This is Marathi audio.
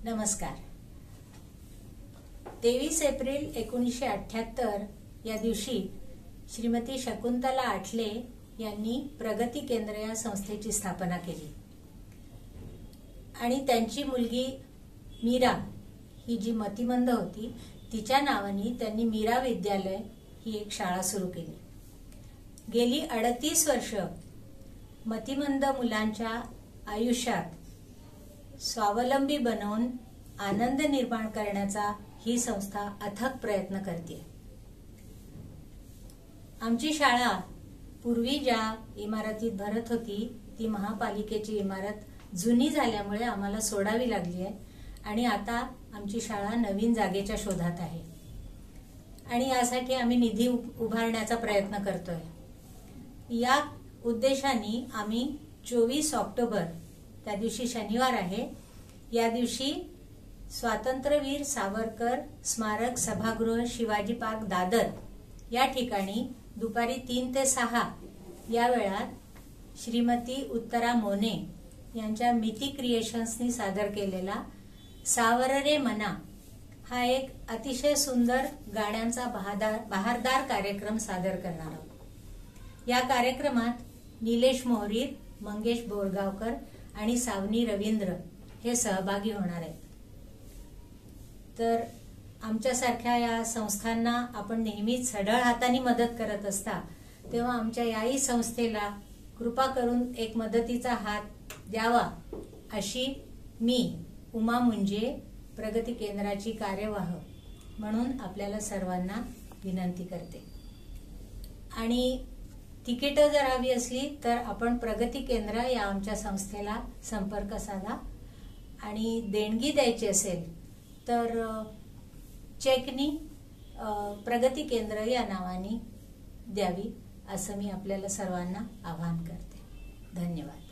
नमस्कार। 23 एप्रिल 1978 या दिवशी श्रीमती शकुंतला आठले यांनी प्रगती केंद्र या संस्थेची स्थापना केली आणि त्यांची मुलगी मीरा ही जी मतिमंद होती तिच्या नावाने त्यांनी मीरा विद्यालय ही एक शाळा सुरू केली। गेली 38 वर्ष मतिमंद मुलांच्या आयुष्यात स्वावलंबी बनवून आनंद निर्माण करण्याचा ही संस्था अथक प्रयत्न करते। आमची शाळा पूर्वी ज्या इमारतीत भरत होती ती महापालिकेची इमारत जुनी झाल्यामुळे आम्हाला सोडावी लागली आहे आणि आता आमची शाळा नवीन जागेच्या शोधात आहे आणि यासाठी आम्ही निधी उभारण्याचा प्रयत्न करतोय। या उद्देशाने आम्ही 24 ऑक्टोबर त्या दिवशी शनिवार आहे, या दिवशी स्वातंत्र्यवीर सावरकर स्मारक सभागृह शिवाजी पार्क दादर या ठिकाणी दुपारी 3 ते 6 या वेळात श्रीमती उत्तरा मोने यांच्या मिती क्रिएशन्सनी सादर केलेला सावर रे मना हा एक अतिशय सुंदर गाण्यांचा बहारदार कार्यक्रम सादर करणार आहोत। या कार्यक्रमात निलेश मोहरीर, मंगेश बोरगावकर आणि सावनी रवींद्र हे सहभागी होणार आहेत। तर आमच्यासारख्या या संस्थांना आपण नेहमीच सढळ हाताने मदत करत असता, तेव्हा आमच्या याही संस्थेला कृपा करून एक मदतीचा हात द्यावा अशी मी उमा मुंजे प्रगती केंद्राची कार्यवाह म्हणून आपल्याला सर्वांना विनंती करते। आणि तिकीट जर हवी असली तर आपण प्रगती केंद्र या आमच्या संस्थेला संपर्क साधा आणि देणगी द्यायची असेल तर चेकनी प्रगती केंद्र या नावाने द्यावी असं मी आपल्याला सर्वांना आवाहन करते। धन्यवाद।